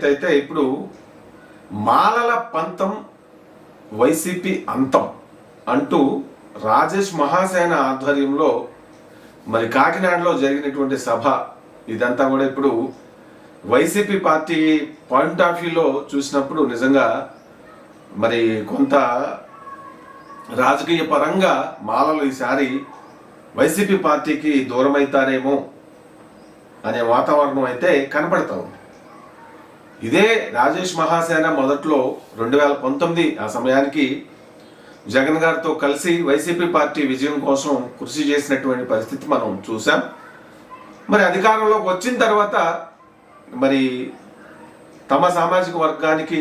ఎత్తు అయితే ఇప్పుడు మాలల పంతం వైసీపీ అంతం అంటూ రాజేష్ మహాసేన ఆధ్వర్యంలో మరి కాకినాడలో జరిగినటువంటి సభ ఇదంతా కూడా ఇప్పుడు వైసీపీ పార్టీ పాయింట్ ఆఫ్ వ్యూలో చూసినప్పుడు నిజంగా మరి కొంత రాజకీయ పరంగా మాలలు ఈసారి వైసీపీ పార్టీకి దూరం అవుతారేమో అనే వాతావరణం అయితే కనపడతా ఉంది. ఇదే రాజేష్ మహాసేన మొదట్లో 2019 ఆ సమయానికి జగన్ గారితో కలిసి వైసీపీ పార్టీ విజయం కోసం కృషి చేసినటువంటి పరిస్థితి మనం చూసాం. మరి అధికారంలోకి వచ్చిన తర్వాత మరి తమ సామాజిక వర్గానికి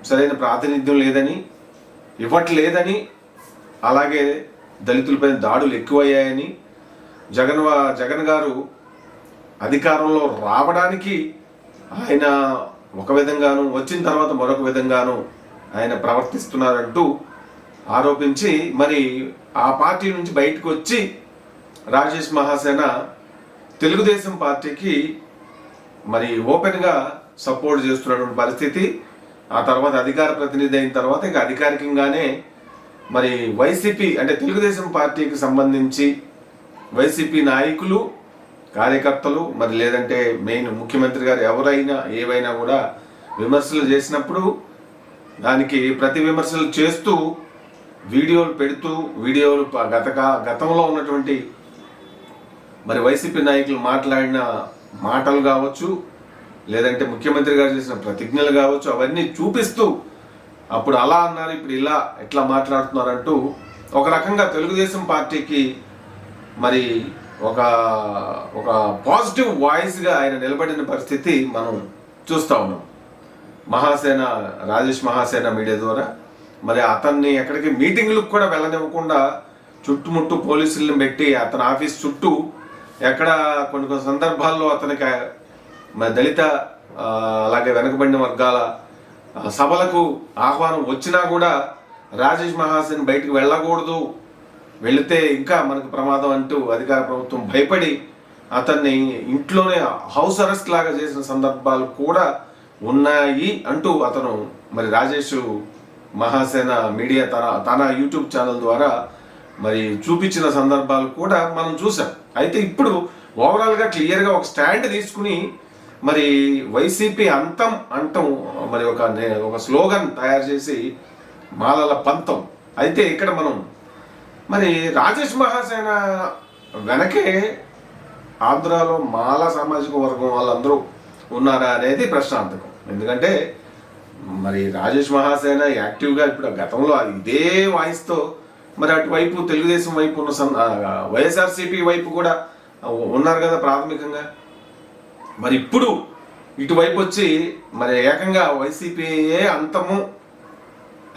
సరైన ప్రాతినిధ్యం లేదని, ఇవ్వట్లేదని, అలాగే దళితులపై దాడులు ఎక్కువయ్యాయని, జగన్ గారు అధికారంలో రావడానికి ఆయన ఒక విధంగాను వచ్చిన తర్వాత మరొక విధంగాను ఆయన ప్రవర్తిస్తున్నారంటూ ఆరోపించి మరి ఆ పార్టీ నుంచి బయటకు వచ్చి రాజేష్ మహాసేన తెలుగుదేశం పార్టీకి మరి ఓపెన్గా సపోర్ట్ చేస్తున్నటువంటి పరిస్థితి. ఆ తర్వాత అధికార ప్రతినిధి అయిన తర్వాత ఇక అధికారికంగానే మరి వైసీపీ అంటే తెలుగుదేశం పార్టీకి సంబంధించి వైసీపీ నాయకులు, కార్యకర్తలు మరి లేదంటే మెయిన్ ముఖ్యమంత్రి గారు ఎవరైనా ఏవైనా కూడా విమర్శలు చేసినప్పుడు దానికి ప్రతి విమర్శలు చేస్తూ వీడియోలు పెడుతూ గతంలో ఉన్నటువంటి మరి వైసీపీ నాయకులు మాట్లాడిన మాటలు కావచ్చు, లేదంటే ముఖ్యమంత్రి గారు చేసిన ప్రతిజ్ఞలు కావచ్చు, అవన్నీ చూపిస్తూ అప్పుడు అలా అన్నారు, ఇప్పుడు ఇలా ఎట్లా మాట్లాడుతున్నారంటూ ఒక రకంగా తెలుగుదేశం పార్టీకి మరి ఒక పాజిటివ్ వాయిస్గా ఆయన నిలబడిన పరిస్థితి మనం చూస్తూ ఉన్నాం. రాజేష్ మహాసేన మీడియా ద్వారా మరి అతన్ని ఎక్కడికి మీటింగ్లకు కూడా వెళ్ళనివ్వకుండా చుట్టుముట్టు పోలీసులను పెట్టి అతని ఆఫీస్ చుట్టూ ఎక్కడ కొన్ని సందర్భాల్లో అతనికి మరి దళిత అలాగే వెనుకబడిన వర్గాల సభలకు ఆహ్వానం వచ్చినా కూడా రాజేష్ మహాసేన్ బయటకు వెళ్ళకూడదు, వెళితే ఇంకా మనకు ప్రమాదం అంటూ అధికార ప్రభుత్వం భయపడి అతన్ని ఇంట్లోనే హౌస్ అరెస్ట్ లాగా చేసిన సందర్భాలు కూడా ఉన్నాయి అంటూ అతను మరి రాజేష్ మహాసేన మీడియా తన యూట్యూబ్ ఛానల్ ద్వారా మరి చూపించిన సందర్భాలు కూడా మనం చూసాం. అయితే ఇప్పుడు ఓవరాల్గా క్లియర్గా ఒక స్టాండ్ తీసుకుని మరి వైసీపీ అంతం అంటం మరి ఒక స్లోగన్ తయారు చేసి మాలల పంతం. అయితే ఇక్కడ మనం మరి రాజేష్ మహాసేన వెనకే ఆంధ్రాలో మాల సామాజిక వర్గం వాళ్ళందరూ ఉన్నారా అనేది ప్రశ్నార్థకం. ఎందుకంటే మరి రాజేష్ మహాసేన యాక్టివ్గా ఇప్పుడు గతంలో ఇదే వాయిస్తో మరి అటువైపు తెలుగుదేశం వైపు ఉన్న వైఎస్ఆర్సీపీ వైపు కూడా ఉన్నారు కదా ప్రాథమికంగా. మరి ఇప్పుడు ఇటువైపు వచ్చి మరి ఏకంగా వైసీపీయే అంతము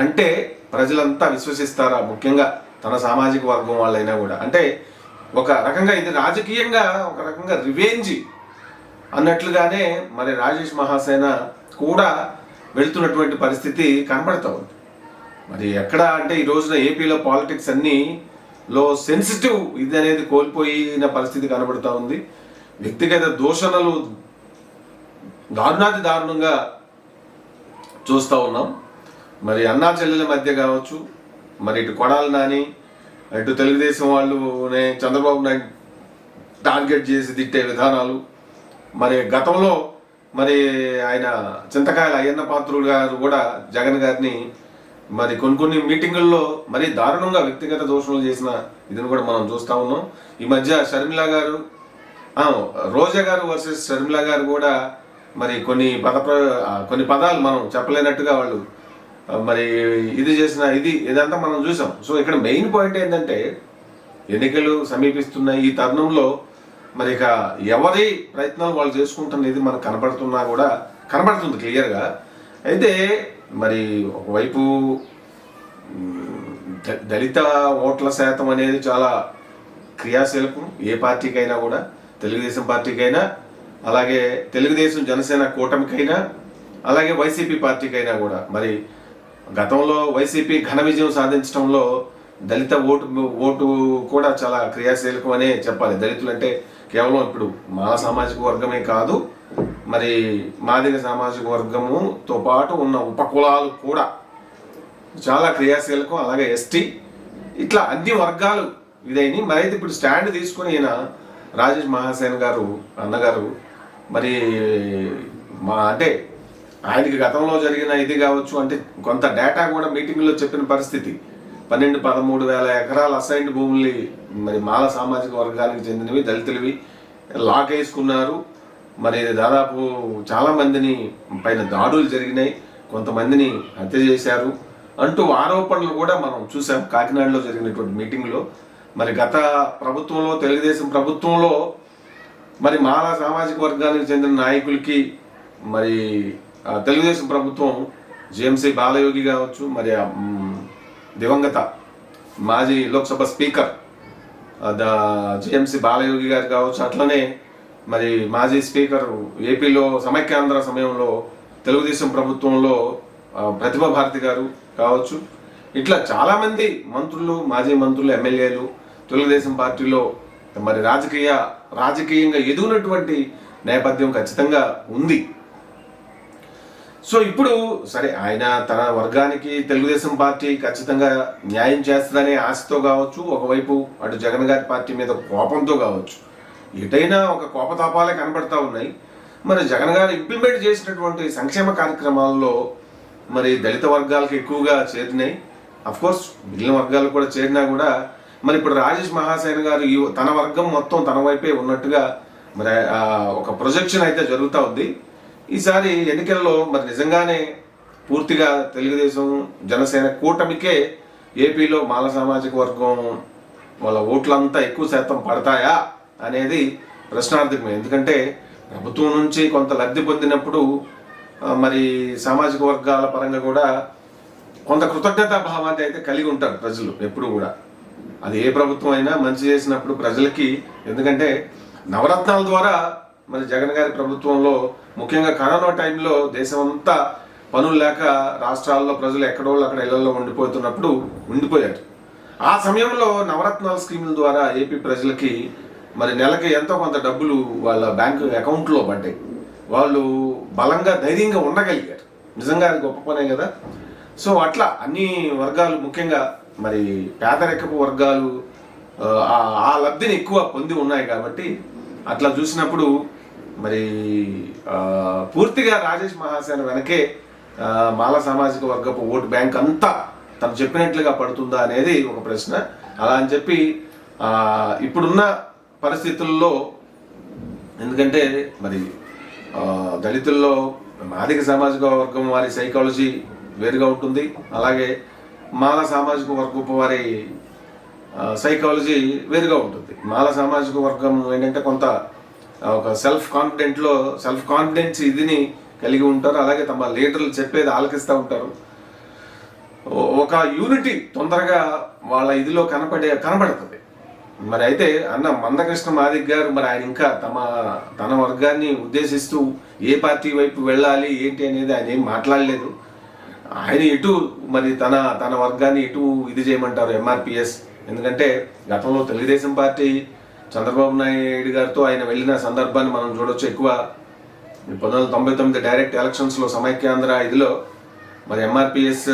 అంటే ప్రజలంతా విశ్వసిస్తారా? ముఖ్యంగా తన సామాజిక వర్గం వాళ్ళైనా కూడా. అంటే ఒక రకంగా ఇది రాజకీయంగా ఒక రకంగా రివెంజ్ అన్నట్లుగానే మరి రాజేష్ మహాసేన కూడా వెళ్తున్నటువంటి పరిస్థితి కనబడతా ఉంది. మరి ఎక్కడ అంటే ఈ రోజున ఏపీలో పాలిటిక్స్ అన్నిలో సెన్సిటివ్ ఇది అనేది కోల్పోయిన పరిస్థితి కనబడతా ఉంది. వ్యక్తిగత దూషణలు దారుణంగా చూస్తూ ఉన్నాం. మరి అన్నా చెల్లెల మధ్య కావచ్చు, మరి ఇటు కొడాలి నాని, ఇటు తెలుగుదేశం వాళ్ళునే చంద్రబాబు నాయుడు టార్గెట్ చేసి తిట్టే విధానాలు, మరి గతంలో మరి ఆయన చింతకాయల అయ్యన్న పాత్రుడు గారు కూడా జగన్ గారిని మరి కొన్ని మీటింగుల్లో మరి దారుణంగా వ్యక్తిగత దోషణలు చేసిన ఇదిని కూడా మనం చూస్తూ ఉన్నాం. ఈ మధ్య షర్మిల గారు రోజా గారు వర్సెస్ షర్మిల గారు కూడా మరి కొన్ని పదాలు మనం చెప్పలేనట్టుగా వాళ్ళు మరి ఇది చేసిన ఇదంతా మనం చూసాం. సో ఇక్కడ మెయిన్ పాయింట్ ఏంటంటే ఎన్నికలు సమీపిస్తున్నాయి. ఈ తరుణంలో మరి ఇక ఎవరి ప్రయత్నాలు వాళ్ళు చేసుకుంటున్నది మనకు కనబడుతుంది క్లియర్గా. అయితే మరి ఒకవైపు దళిత ఓట్ల శాతం అనేది చాలా క్రియాశీలకం ఏ పార్టీకైనా కూడా, తెలుగుదేశం పార్టీకైనా, అలాగే తెలుగుదేశం జనసేన కూటమికైనా, అలాగే వైసీపీ పార్టీకైనా కూడా. మరి గతంలో వైసీపీ ఘన విజయం సాధించడంలో దళిత ఓటు కూడా చాలా క్రియాశీలకం అనే చెప్పాలి. దళితులు అంటే కేవలం ఇప్పుడు మా సామాజిక వర్గమే కాదు, మరి మాదిగ సామాజిక వర్గముతో పాటు ఉన్న ఉపకులాలు కూడా చాలా క్రియాశీలకం, అలాగే ఎస్టీ, ఇట్లా అన్ని వర్గాలు ఇదైన మరి అయితే ఇప్పుడు స్టాండ్ తీసుకుని ఈయన రాజేష్ మహాసేన్ గారు అన్నగారు మరి అంటే ఆయనకి గతంలో జరిగిన ఇది కావచ్చు, అంటే కొంత డేటా కూడా మీటింగ్లో చెప్పిన పరిస్థితి 12-13 వేల ఎకరాల అసైన్డ్ భూముల్ని మరి మాల సామాజిక వర్గానికి చెందినవి దళితులవి లాక్ వేసుకున్నారు. మరి దాదాపు చాలా మందిని పైన దాడులు జరిగినాయి, కొంతమందిని హత్య చేశారు అంటూ ఆరోపణలు కూడా మనం చూసాం కాకినాడలో జరిగినటువంటి మీటింగ్లో. మరి గత ప్రభుత్వంలో, తెలుగుదేశం ప్రభుత్వంలో మరి మాల సామాజిక వర్గానికి చెందిన నాయకులకి మరి తెలుగుదేశం ప్రభుత్వం జిఎంసి బాలయోగి కావచ్చు, మరి దివంగత మాజీ లోక్సభ స్పీకర్ జిఎంసి బాలయోగి గారు కావచ్చు, అట్లనే మరి మాజీ స్పీకర్ ఏపీలో సమైక్యాంధ్ర సమయంలో తెలుగుదేశం ప్రభుత్వంలో ప్రతిభా భారతి గారు కావచ్చు, ఇట్లా చాలామంది మంత్రులు, మాజీ మంత్రులు, ఎమ్మెల్యేలు తెలుగుదేశం పార్టీలో మరి రాజకీయంగా ఎదుగునటువంటి నేపథ్యం ఖచ్చితంగా ఉంది. సో ఇప్పుడు సరే, ఆయన తన వర్గానికి తెలుగుదేశం పార్టీ ఖచ్చితంగా న్యాయం చేస్తుందనే ఆశతో కావచ్చు, ఒకవైపు అటు జగన్ గారి పార్టీ మీద కోపంతో కావచ్చు, ఎటైనా ఒక కోపతాపాలే కనబడతా ఉన్నాయి. మరి జగన్ గారు ఇంప్లిమెంట్ చేసినటువంటి సంక్షేమ కార్యక్రమాల్లో మరి దళిత వర్గాలకు ఎక్కువగా చేరినాయి. అఫ్కోర్స్ మిగిలిన వర్గాలు కూడా చేరినా కూడా మరి ఇప్పుడు రాజేష్ మహాసేన్ గారు తన వర్గం మొత్తం తన వైపే ఉన్నట్టుగా మరి ఒక ప్రొజెక్షన్ అయితే జరుగుతూ ఉంది. ఈసారి ఎన్నికల్లో మరి నిజంగానే పూర్తిగా తెలుగుదేశం జనసేన కూటమికే ఏపీలో మాల సామాజిక వర్గం వాళ్ళ ఓట్లంతా ఎక్కువ శాతం పడతాయా అనేది ప్రశ్నార్థకమే. ఎందుకంటే ప్రభుత్వం నుంచి కొంత లబ్ధి పొందినప్పుడు మరి సామాజిక వర్గాల పరంగా కూడా కొంత కృతజ్ఞతా భావాన్ని అయితే కలిగి ఉంటారు ప్రజలు ఎప్పుడు కూడా. అది ఏ ప్రభుత్వం అయినా మంచి చేసినప్పుడు ప్రజలకి, ఎందుకంటే నవరత్నాల ద్వారా మరి జగన్ గారి ప్రభుత్వంలో ముఖ్యంగా కరోనా టైంలో దేశం అంతా పనులు లేక రాష్ట్రాల్లో ప్రజలు ఎక్కడోళ్ళు అక్కడ ఇళ్లలో ఉండిపోయారు. ఆ సమయంలో నవరత్నాల స్కీముల ద్వారా ఏపీ ప్రజలకి మరి నెలకి ఎంతో కొంత డబ్బులు వాళ్ళ బ్యాంకు అకౌంట్లో పడ్డాయి. వాళ్ళు బలంగా ధైర్యంగా ఉండగలిగారు. నిజంగా అది గొప్ప పనే కదా. సో అట్లా అన్ని వర్గాలు, ముఖ్యంగా మరి పేదరికపు వర్గాలు ఆ లబ్ధిని ఎక్కువ పొంది ఉన్నాయి. కాబట్టి అట్లా చూసినప్పుడు మరి పూర్తిగా రాజేష్ మహాసేన వెనకే మాల సామాజిక వర్గపు ఓటు బ్యాంక్ అంతా తను చెప్పినట్లుగా పడుతుందా అనేది ఒక ప్రశ్న. అలా అని చెప్పి ఇప్పుడున్న పరిస్థితుల్లో, ఎందుకంటే మరి దళితుల్లో మాదిగ సామాజిక వర్గం వారి సైకాలజీ వేరుగా ఉంటుంది, అలాగే మాల సామాజిక వర్గపు వారి సైకాలజీ వేరుగా ఉంటుంది. మాల సామాజిక వర్గం ఏంటంటే కొంత ఒక సెల్ఫ్ కాన్ఫిడెన్స్ ఇదిని కలిగి ఉంటారు, అలాగే తమ లీడర్లు చెప్పేది ఆలకిస్తూ ఉంటారు. ఒక యూనిటీ తొందరగా వాళ్ళ ఇదిలో కనబడుతుంది. మరి అయితే అన్న మందకృష్ణ మాదిగ గారు మరి ఆయన ఇంకా తన వర్గాన్ని ఉద్దేశిస్తూ ఏ పార్టీ వైపు వెళ్ళాలి ఏంటి అనేది ఆయన ఏం మాట్లాడలేదు. ఆయన ఇటు మరి తన వర్గాన్ని ఇటు ఇది చేయమంటారు ఎంఆర్పిఎస్. ఎందుకంటే గతంలో తెలుగుదేశం పార్టీ చంద్రబాబు నాయుడు గారితో ఆయన వెళ్ళిన సందర్భాన్ని మనం చూడొచ్చు. ఎక్కువ 1999 డైరెక్ట్ ఎలక్షన్స్లో సమైక్యాంధ్ర ఇదిలో మరి ఎంఆర్పిఎస్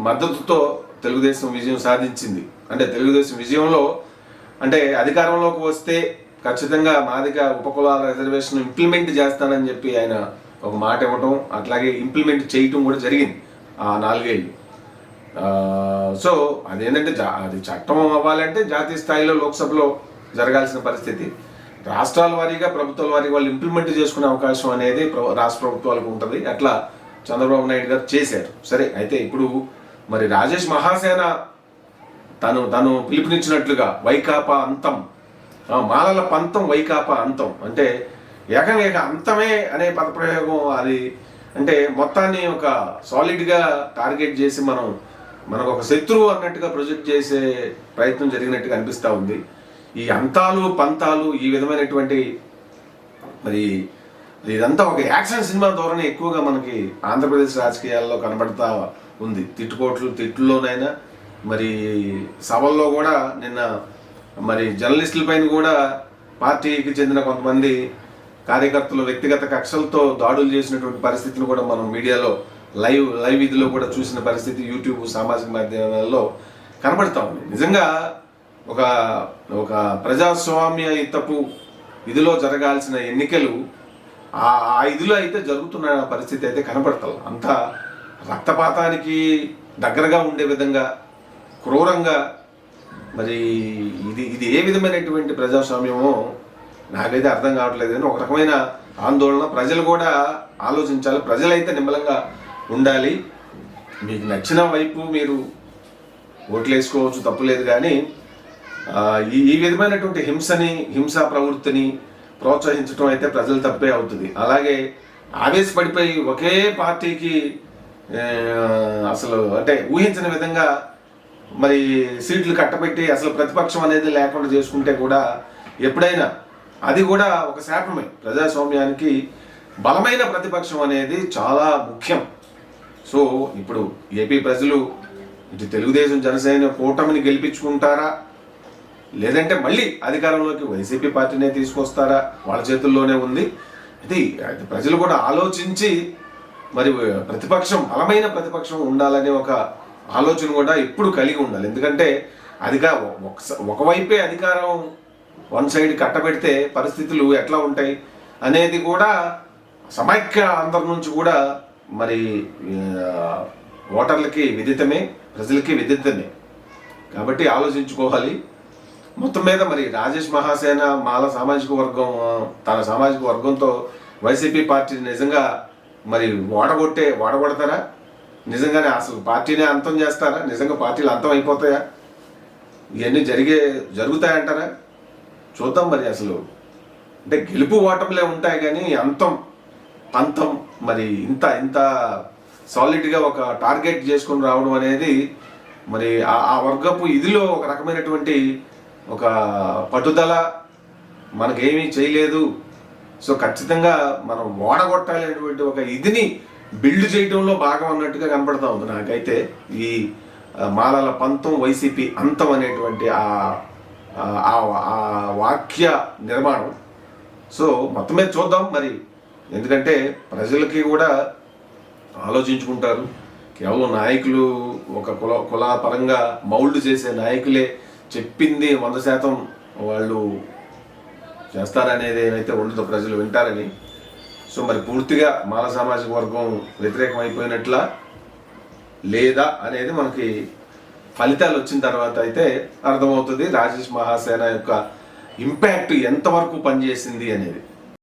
మద్దతుతో తెలుగుదేశం విజయం సాధించింది. అంటే తెలుగుదేశం విజయంలో అంటే అధికారంలోకి వస్తే ఖచ్చితంగా మాదిగ ఉపకులాల రిజర్వేషన్ ఇంప్లిమెంట్ చేస్తానని చెప్పి ఆయన ఒక మాట ఇవ్వటం, అట్లాగే ఇంప్లిమెంట్ చేయటం కూడా జరిగింది ఆ 4 ఏళ్ళు. సో అదేంటంటే అది చట్టం అవ్వాలంటే జాతీయ స్థాయిలో లోక్సభలో జరగాల్సిన పరిస్థితి. రాష్ట్రాల వారీగా, ప్రభుత్వాల వారీగా వాళ్ళు ఇంప్లిమెంట్ చేసుకునే అవకాశం అనేది రాష్ట్ర ప్రభుత్వాలకు ఉంటుంది. అట్లా చంద్రబాబు నాయుడు గారు చేశారు. సరే, అయితే ఇప్పుడు మరి రాజేష్ మహాసేన తను పిలుపునిచ్చినట్లుగా వైకాపా అంతం, మాలల పంతం వైకాపా అంతం అంటే ఏకంగా అంతమే అనే పదప్రయోగం. అది అంటే మొత్తాన్ని ఒక సాలిడ్గా టార్గెట్ చేసి మనకు ఒక శత్రువు అన్నట్టుగా ప్రొజెక్ట్ చేసే ప్రయత్నం జరిగినట్టుగా అనిపిస్తూ ఉంది. ఈ అంతాలు పంతాలు ఈ విధమైనటువంటి మరి ఇదంతా ఒక యాక్షన్ సినిమా ధోరణి ఎక్కువగా మనకి ఆంధ్రప్రదేశ్ రాజకీయాల్లో కనబడతా ఉంది. తిట్టుల్లోనైనా మరి సభల్లో కూడా నిన్న మరి జర్నలిస్టుల పైన కూడా పార్టీకి చెందిన కొంతమంది కార్యకర్తలు వ్యక్తిగత కక్షలతో దాడులు చేసినటువంటి పరిస్థితిని కూడా మనం మీడియాలో లైవ్ ఇదిలో కూడా చూసిన పరిస్థితి యూట్యూబ్ సామాజిక మాధ్యమాలలో కనబడతా ఉంది. నిజంగా ఒక ఒక ప్రజాస్వామ్యయుతపు ఇదిలో జరగాల్సిన ఎన్నికలు ఆ ఇదిలో అయితే జరుగుతున్న పరిస్థితి అయితే కనబడతాం. అంత రక్తపాతానికి దగ్గరగా ఉండే విధంగా క్రూరంగా మరి ఇది ఏ విధమైనటువంటి ప్రజాస్వామ్యమో నాకైతే అర్థం కావట్లేదు. కానీ ఒక రకమైన ఆందోళన. ప్రజలు కూడా ఆలోచించాలి. ప్రజలైతే నిమ్మలంగా ఉండాలి. మీకు నచ్చిన వైపు మీరు ఓట్లు వేసుకోవచ్చు, తప్పులేదు. కానీ ఈ విధమైనటువంటి హింసా ప్రవృత్తిని ప్రోత్సహించడం అయితే ప్రజలు తప్పే అవుతుంది. అలాగే ఆవేశపడిపోయి ఒకే పార్టీకి అసలు అంటే ఊహించిన విధంగా మరి సీట్లు కట్టబెట్టి అసలు ప్రతిపక్షం అనేది లేకుండా చేసుకుంటే కూడా ఎప్పుడైనా అది కూడా ఒక శాపమే. ప్రజాస్వామ్యానికి బలమైన ప్రతిపక్షం అనేది చాలా ముఖ్యం. సో ఇప్పుడు ఏపీ ప్రజలు ఇటు తెలుగుదేశం జనసేన కూటమిని గెలిపించుకుంటారా, లేదంటే మళ్ళీ అధికారంలోకి వైసీపీ పార్టీనే తీసుకొస్తారా, వాళ్ళ చేతుల్లోనే ఉంది. ఇది ప్రజలు కూడా ఆలోచించి మరి బలమైన ప్రతిపక్షం ఉండాలనే ఒక ఆలోచన కూడా ఎప్పుడు కలిగి ఉండాలి. ఎందుకంటే ఒకవైపే అధికారం వన్ సైడ్ కట్టబెడితే పరిస్థితులు ఎట్లా ఉంటాయి అనేది కూడా సమైక్య అందరి నుంచి కూడా మరి ఓటర్లకి విదితమే, ప్రజలకి విదితమే. కాబట్టి ఆలోచించుకోవాలి. మొత్తం మీద మరి రాజేష్ మహాసేన మాల సామాజిక వర్గం తన సామాజిక వర్గంతో వైసీపీ పార్టీని నిజంగా మరి ఓడగొడతారా? నిజంగానే అసలు పార్టీనే అంతం చేస్తారా? నిజంగా పార్టీలు అంతం అయిపోతాయా? ఇవన్నీ జరుగుతాయంటారా? చూద్దాం. మరి అసలు అంటే గెలుపు ఓటములే ఉంటాయి, కానీ పంతం మరి ఇంత సాలిడ్గా ఒక టార్గెట్ చేసుకొని రావడం అనేది మరి ఆ వర్గపు ఇదిలో ఒక రకమైనటువంటి ఒక పట్టుదల, మనకేమీ చేయలేదు, సో ఖచ్చితంగా మనం ఓడగొట్టాలనేటువంటి ఒక ఇదిని బిల్డ్ చేయడంలో భాగం అన్నట్టుగా కనపడతా ఉంది నాకైతే ఈ మాలల పంతం వైసీపీ అంతం అనేటువంటి ఆ వాక్య నిర్మాణం. సో మొత్తం మీద చూద్దాం మరి. ఎందుకంటే ప్రజలకి కూడా ఆలోచించుకుంటారు. కేవలం నాయకులు ఒక కులపరంగా మౌల్డ్ చేసే నాయకులే చెప్పింది 100% వాళ్ళు చేస్తారనేది ఏమైతే ఉండదో ప్రజలు వింటారని. సో మరి పూర్తిగా మాల సామాజిక వర్గం వ్యతిరేకం అయిపోయినట్లా లేదా అనేది మనకి ఫలితాలు వచ్చిన తర్వాత అయితే అర్థమవుతుంది. రాజేష్ మహాసేన యొక్క ఇంపాక్ట్ ఎంతవరకు పనిచేసింది అనేది.